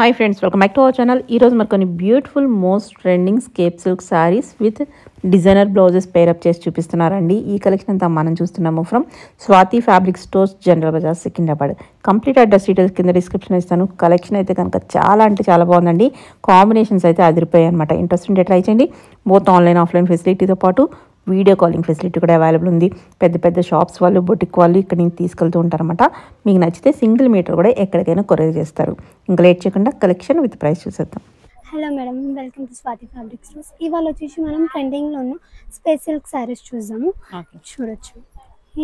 Hi friends, welcome back to our channel. ఈరోజు మరి కొన్ని బ్యూటిఫుల్ మోస్ట్ ట్రెండింగ్ స్కేప్ silk saris with designer blouses pair up చేసి చూపిస్తున్నారండి. ఈ కలెక్షన్ అంతా మనం చూస్తున్నాము from Swathi fabric stores, General Bazaar, Secunderabad. Complete address details కింద డిస్క్రిప్షన్ ఇస్తాను. కలెక్షన్ అయితే కనుక చాలా అంటే చాలా బాగుందండి. కాంబినేషన్స్ అయితే అదిరిపోయాయి అనమాట. ఇంట్రెస్ట్ ఉంటే ట్రై చేయండి. బోత్ ఆన్లైన్ ఆఫ్లైన్ ఫెసిలిటీతో పాటు వీడియో కాలింగ్ ఫెసిలిటీ కూడా అవైలబుల్ ఉంది. పెద్ద పెద్ద షాప్స్ వాళ్ళు, బొటిక్ వాళ్ళు ఇక్కడ నుంచి తీసుకెళ్తూ ఉంటారన్నమాట. మీకు నచ్చితే సింగిల్ మీటర్ కూడా ఎక్కడికైనా కొరియర్ చేస్తారు. ఇంకా లేట్ చేయకుండా కలెక్షన్ విత్ ప్రైస్ చూసేద్దాం. Hello madam, welcome to Swathi fabric stores. ఇవాళ వచ్చేసి మనం ట్రెండింగ్లో ఉన్న స్పేస్ సిల్క్ శారీస్ చూద్దాము. చూడొచ్చు.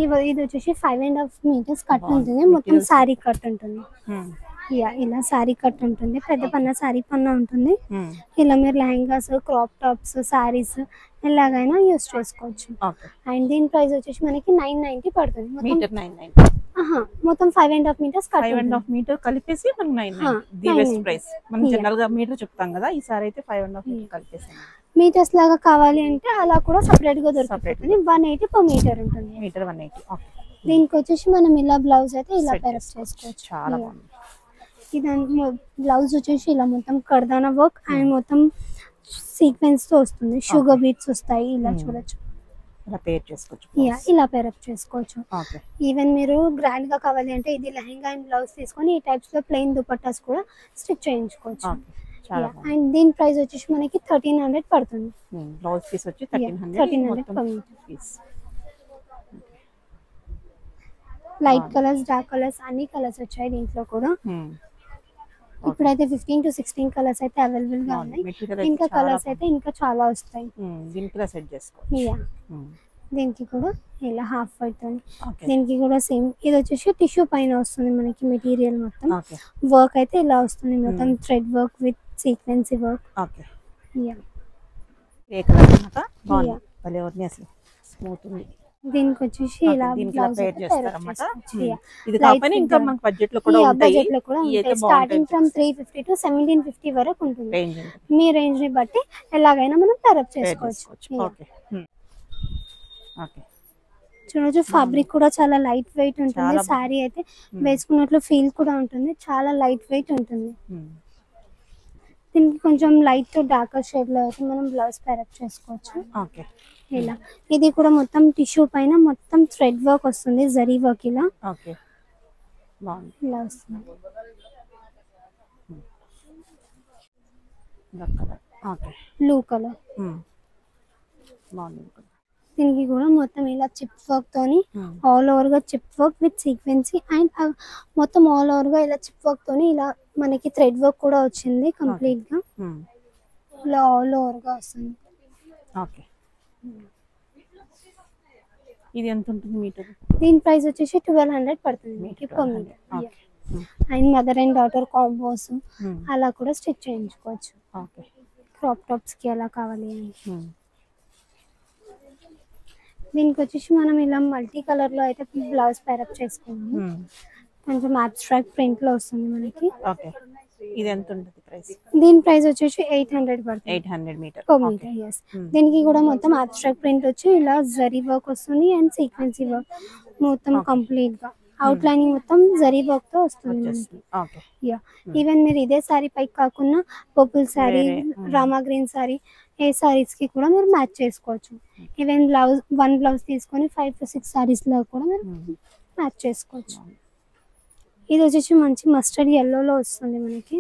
ఇది వచ్చేసి 5.5 మీటర్స్ కట్ ఉంటుంది. మొత్తం శారీ కట్ ఉంటుంది. ఇలా శారీ కట్ ఉంటుంది. పెద్ద పన్న శారీ పన్న ఉంటుంది. ఇలా మీరు లెహంగాస్, క్రాప్ టాప్స్, శారీస్ ఎలాగైనా యూస్ చేసుకోవచ్చు. అండ్ దీని ప్రైస్ వచ్చేసి మనకి 990 పడుతుంది. మొత్తం 5.5 మీటర్స్ కట్. 5.5 మీటర్ కలిపేసి మనకి 990 బెస్ట్ ప్రైస్. మనం జనరల్ గా మీటర్ చెప్తాం కదా, ఈసారి అయితే 5.5 మీటర్ కలిపేసి. మీటర్స్ లాగా కావాలి అంటే అలా కూడా సపరేట్ గా దొరుకుతుంది. 180 per మీటర్ ఉంటుంది. మీటర్ 180. దీనికి వచ్చేసి మనం ఇలా బ్లౌజ్ అయితే ఇలా పేరప్ చేసుకోవచ్చు. చాలా బాగుంది. ఇదానికి బ్లౌజ్ వచ్చేసి ఇలా మొత్తం కర్దానా వర్క్ అండ్ మొత్తం సీక్వెన్స్ తో వస్తుంది. షుగర్ బీట్స్ వస్తాయి. ఇలా చూడొచ్చు. ఇలా పేర్ చేసుకోవచ్చు. ఇలా పేరప్ చేసుకోవచ్చు. ఈవెన్ మీరు గ్రాండ్ గా కావాలి అంటే ఇది లెహంగా అండ్ బ్లౌజ్ తీసుకొని ఈ టైప్స్ లో ప్లెయిన్ దుపట్టాస్ కూడా స్టిచ్ చేయించుకోవచ్చు. అండ్ దీని ప్రైస్ వచ్చేసి మనకి 1300 పడుతుంది. బ్లౌజ్ పీస్ వచ్చి 1300 piece. Light colours, dark colours అన్ని కలర్స్ వచ్చాయి దీంట్లో కూడా. ఇప్పుడైతే 15 to 16 కలర్స్ అయితే అవైలబుల్ గా ఉన్నాయి. ఇంకా కలర్స్ అయితే ఇంకా చాలా వస్తాయి. దీనికి కూడా ఇలా హాఫ్ వైట్ తో, దీనికి కూడా సేమ్. ఇది వచ్చేసి టిష్యూ పైన వస్తుంది మనకి మెటీరియల్. మొత్తం వర్క్ అయితే ఇలా వస్తుంది. మొత్తం థ్రెడ్ వర్క్ విత్ సీక్వెన్సీ వర్క్. దీనికి వచ్చేసి ఇలా బ్లౌజ్ స్టార్టింగ్ ఫ్రమ్ 350 to 1750 వరకు ఉంటుంది. మీ రేంజ్ ని బట్టి ఎలాగైనా మనం పేరప్ చేసుకోవచ్చు. చూడొచ్చు. ఫ్యాబ్రిక్ కూడా చాలా లైట్ వెయిట్ ఉంటుంది. సారీ అయితే వేసుకున్నట్లు ఫీల్ కూడా ఉంటుంది. చాలా లైట్ వెయిట్ ఉంటుంది. దీనికి కొంచెం లైట్ టు డార్క్ షేడ్ లో అయితే మనం బ్లౌజ్ పేరప్ చేసుకోవచ్చు. ఇలా ఇది కూడా మొత్తం టిష్యూ పైన మొత్తం థ్రెడ్ వర్క్ వస్తుంది. జరీ వర్క్ ఇలా ఇలా వస్తుంది. Blue colour. దీనికి కూడా మొత్తం ఇలా చిప్ వర్క్ తోని ఆల్ ఓవర్ గా చిప్ వర్క్ విత్ సీక్వెన్సీ అండ్ మొత్తం ఆల్ ఓవర్ గా ఇలా చిప్ వర్క్ తోని ఇలా మనకి థ్రెడ్ వర్క్ కూడా వచ్చింది కంప్లీట్ గా. ఇలా ఆల్ ఓవర్ గా వస్తుంది. ఇది ఎంత ఉంటుంది మీటర్? దీని ప్రైస్ వచ్చేసి 1200 పడుతుంది మీకు per metre. And mother and daughter combos అలా కూడా స్టిచ్ చేయించుకోవచ్చు. క్రాప్ టాప్స్ కి అలా కావాలి అని. దీనికి వచ్చేసి మనం ఇలా మల్టీ కలర్ లో అయితే బ్లౌజ్ పేరప్ చేసుకున్నాము. కొంచెం అబ్స్ట్రాక్ట్ ప్రింట్ లో వస్తుంది మనకి. ఇది ఎంత ఉంటుంది ప్రైస్? దీని ప్రైస్ వచ్చేసి 800 పడుతుంది. 800 మీటర్. yes. దీనికి కూడా మొత్తం అబ్స్ట్రాక్ట్ ప్రింట్ వచ్చి ఇలా జరీ వర్క్ వస్తుంది అండ్ సీక్వెన్సీ వర్క్ మొత్తం కంప్లీట్ గా అవుట్ లైనింగ్ మొత్తం జరీ వర్క్ తో వస్తుంది. ఈవెన్ మీరు ఇదే సారీ పైకి కాకుండా పర్పుల్ సారీ, రామా గ్రీన్ సారీ ఏ సారీస్ కి కూడా మీరు మ్యాచ్ చేసుకోవచ్చు. ఈవెన్ బ్లౌజ్ వన్ బ్లౌజ్ తీసుకొని 5 to 6 సారీస్ లో కూడా మీరు మ్యాచ్ చేసుకోవచ్చు. ఇది వచ్చేసి మంచి మస్టర్డ్ ఎల్లో లో వస్తుంది మనకి.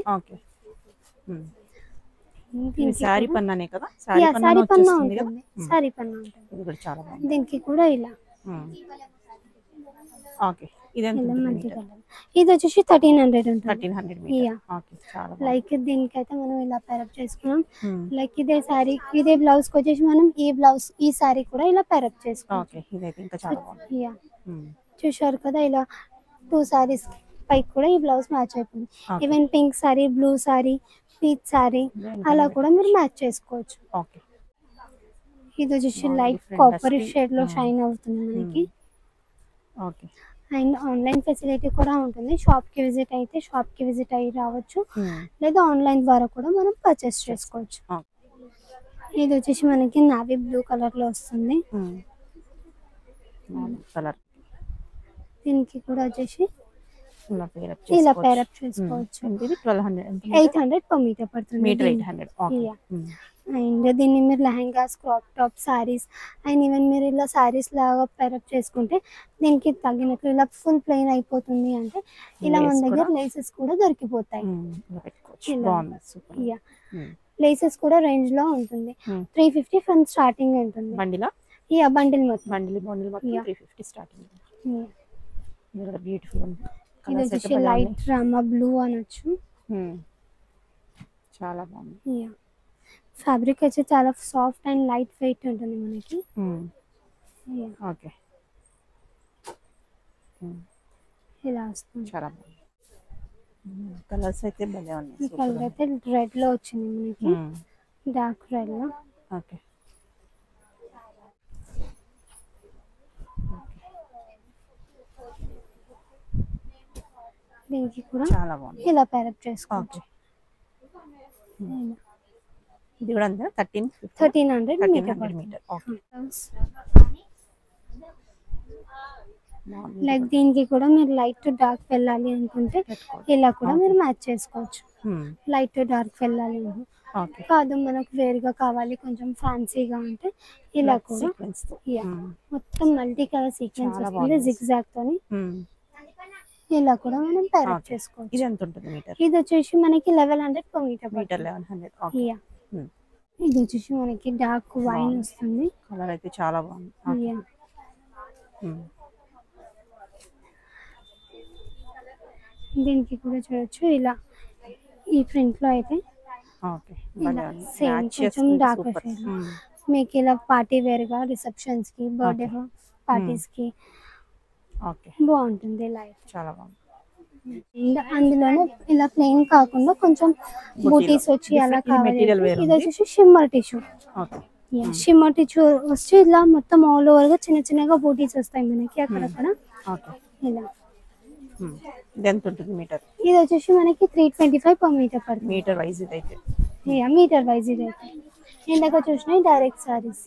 సారీ పన్నానే కదా? సారీ పన్నా ఉంటుంది. సారీ పన్నా ఉంటుంది. దీనికి కూడా ఇలా ఇది వచ్చేసి 1300 ఉంటుంది. లైక్ దీనికైతే మనం ఇలా పేరప్ చేసుకున్నాం. లైక్ ఇదే సారీ ఇదే బ్లౌజ్ కి వచ్చేసి మనం ఈ సారీ కూడా ఇలా పేరప్ చేసుకోవచ్చు. చూసారు కదా, ఇలా 2 సారీస్ పైకి కూడా ఈ బ్లౌజ్ మ్యాచ్ అయిపోయింది. Even pink sorry, blue sorry, peach sorry అలా కూడా మీరు మ్యాచ్ చేసుకోవచ్చు. ఇది వచ్చేసి లైట్ కాపర్ షేడ్ లో షైన్ అవుతుంది మనకి. అండ్ ఆన్లైన్ ఫెసిలిటీ కూడా ఉంటుంది. షాప్ కి విజిట్ అయితే షాప్ కి విజిట్ అయ్యి రావచ్చు, లేదా ఆన్లైన్ ద్వారా కూడా మనం పర్చేస్ చేసుకోవచ్చు. ఇది వచ్చేసి మనకి నావీ బ్లూ కలర్ లో వస్తుంది. దీనికి కూడా వచ్చేసి ఇలా పేరప్ ఇలా చేసుకోవచ్చు. పేరప్ చేసుకోవచ్చు. ఇది 1200 ఎంత 800 per meter పడుతుంది. మీటర్ 800. ఓకే. అండ్ దీన్ని మీరు lehengas, crop top, saris and even మీరు ఇలా సారీస్ లాగా పేరప్ చేసుకుంటే దీనికి తగినట్లు ఇలా ఫుల్ ప్లెయిన్ అయిపోతుంది అంటే ఇలా మన దగ్గర లేసెస్ కూడా దొరికిపోతాయి. బాగుంది, సూపర్. యా, లేసెస్ కూడా రేంజ్ లో ఉంటుంది. 350 ఫ్రమ్ స్టార్టింగ్ ఉంటుంది. బండిలా? యా, బండిల్ మొత్తం. బండిల్ మొత్తం 350 స్టార్టింగ్. ఇది కూడా బ్యూటిఫుల్ ఉంది. ఇది వచ్చేసి లైట్ రామా బ్లూ అనొచ్చు. చాలా బాగుంది. యా, ఫ్యాబ్రిక్ వచ్చి చాలా సాఫ్ట్ అండ్ లైట్ వెయిట్ ఉంటుంది మనకి. ఓకే, ఇలా వస్తుంది. చాలా బాగుంది. కలర్స్ అయితే భలే ఉన్నాయి. ఈ కలర్ అయితే రెడ్ లో వచ్చింది మనకి, డార్క్ రెడ్ లో. ఓకే, దీనికి కూడా చాలా బాగుంది. ఇలా పేరప్ చేసుకోవచ్చు. ఇది కూడా అంతే 1300 మీటర్. ఓకే, లైక్ దీనికి కూడా మీరు లైట్ టు డార్క్ వెళ్ళాలి అనుకుంటే ఇలా కూడా మీరు మ్యాచ్ చేసుకోవచ్చు. లైట్ టు డార్క్ వెళ్ళాలి కాదు, మనకు వేరుగా కావాలి కొంచెం ఫ్యాన్సీగా అంటే ఇలా కూడా మొత్తం మల్టీ కలర్ సీక్వెన్స్ వస్తుంది జిగ్జాగ్ తోని. ఇలా కూడా మనం పేరప్ చేసుకోవచ్చు. ఇది ఎంత ఉంటుంది మీటర్? ఇది వచ్చేసి మనకి 1100 per meter. 1100. ఓకే. ఇది వచ్చేసి మనకి డార్క్ వైన్ వస్తుంది. కలర్ అయితే చాలా బాగుంది. దీనికి కూడా చూడొచ్చు ఇలా ఈ ప్రింట్ లో అయితే సేమ్ కొంచెం డార్క్ షేడ్ మీకు ఇలా పార్టీ వేర్ గా రిసెప్షన్స్ కి, బర్త్డే పార్టీస్ కి బాగుంటుంది. ఇలా చాలా బాగుంది. అందులోనే ఇలా ప్లెయిన్ కాకుండా కొంచెం బూటీస్ వచ్చి అలా కావాలి. ఇది వచ్చేసి షిమ్మర్ టిష్యూ. షిమ్మర్ టిష్యూ వచ్చి ఇలా మొత్తం ఆల్ ఓవర్ గా చిన్న చిన్నగా బూటీస్ వస్తాయి మనకి అక్కడక్కడ. ఇలా ఇది వచ్చేసి మనకి 325 per meter పడుతుంది. మీటర్ వైజ్ ఇదైతే. మీటర్ వైజ్ ఇదైతే ఇందాక చూసినాయి డైరెక్ట్ సారీస్.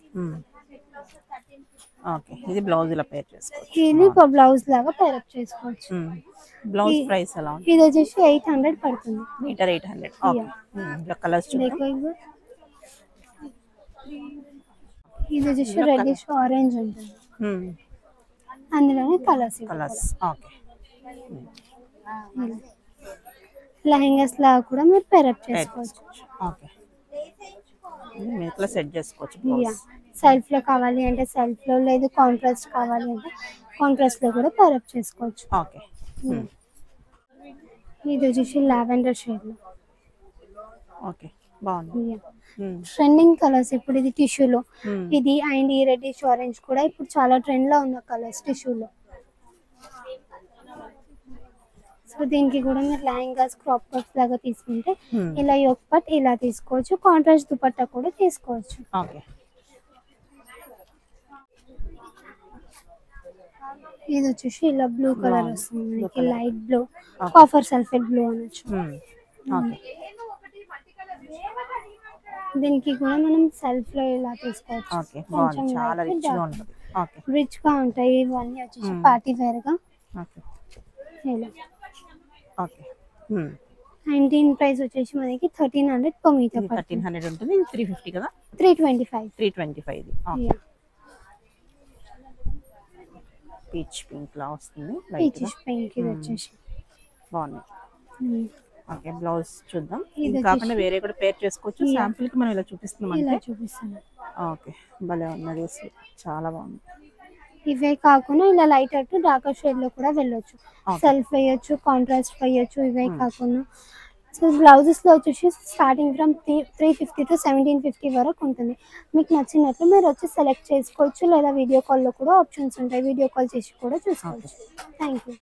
ఓకే, ఇది బ్లౌజ్ ఇలా పేర్ చేసుకోవచ్చు. ఇది బ్లౌజ్ లాగా పేరప్ చేసుకోవచ్చు. బ్లౌజ్ ప్రైస్ ఎలా ఉంది? ఇది వచ్చేసి 800 పడుతుంది. మీటర్ 800. ఓకే, ఇలా కలర్స్ చూడండి. ఇది వచ్చేసి రెడ్డిష్ ఆరెంజ్ ఉంటుంది. అందులోనే కలర్స్. ఓకే, లెహంగాస్ లాగా కూడా మీరు పేరప్ చేసుకోవచ్చు. ఓకే, మీట్లా సెట్ చేసుకోవచ్చు. సెల్ఫ్ లో కావాలి అంటే సెల్ఫ్ లో, లేదు కాంట్రాస్ట్ కావాలి అంటే కాంట్రాస్ట్ లో కూడా పేరప్ చేసుకోవచ్చు. ఓకే, ఇది వచ్చేసి లావెండర్ షేడ్ లో. ఓకే, బాగుంది. ట్రెండింగ్ కలర్స్ ఇప్పుడు ఇది టిష్యూలో. ఇది అండ్ ఈ రెడ్డిష్ ఆరెంజ్ కూడా ఇప్పుడు చాలా ట్రెండ్ లో ఉన్న కలర్స్ టిష్యూలో. సో దీనికి కూడా మీరు లెహంగాస్, క్రాప్ టాప్స్ లాగా తీసుకుంటే ఇలా యోక్ పట్ ఇలా తీసుకోవచ్చు. కాంట్రాస్ట్ దుపట్టా కూడా తీసుకోవచ్చు. ఓకే, ఇది వచ్చేసి ఇలా బ్లూ కలర్ వస్తుంది మనకి, light blue, copper sulphate blue అనొచ్చు. దీనికి కూడా మనం సెల్ఫ్ లో ఇలా తీసుకోవచ్చు. కొంచెం రిచ్ గా ఉంటాయి ఇవన్నీ వచ్చేసి పార్టీ వేర్ గా. ఇలా అండ్ దీని ప్రైస్ వచ్చేసి మనకి 1300 per meter. 1300 ఉంటుంది. 350 కదా? 325. 325 ఇది. పీచ్ పింక్ లా వస్తుంది. పీచ్ పింక్ ఇది వచ్చేసి బాగుంది. ఓకే, బ్లౌజ్ చూద్దాం. ఇది కాకుండా వేరే కూడా పేర్ చేసుకోవచ్చు. శాంపుల్ కి మనం ఇలా చూపిస్తున్నాం అంటే. ఇలా చూపిస్తాను. ఓకే, భలే ఉన్నది, చాలా బాగుంది. ఇవే కాకుండా ఇలా లైట్ టు డార్క్ షేడ్ లో కూడా వెళ్ళొచ్చు. సెల్ఫ్ వేయొచ్చు, కాంట్రాస్ట్ వేయొచ్చు. ఇవే కాకుండా సో బ్లౌజెస్ లో వచ్చేసి స్టార్టింగ్ ఫ్రమ్ 350 to 1750 వరకు ఉంటుంది. మీకు నచ్చినట్లు మీరు వచ్చి సెలెక్ట్ చేసుకోవచ్చు, లేదా వీడియో కాల్ లో కూడా ఆప్షన్స్ ఉంటాయి. వీడియో కాల్ చేసి కూడా చూసుకోవచ్చు. Thank you.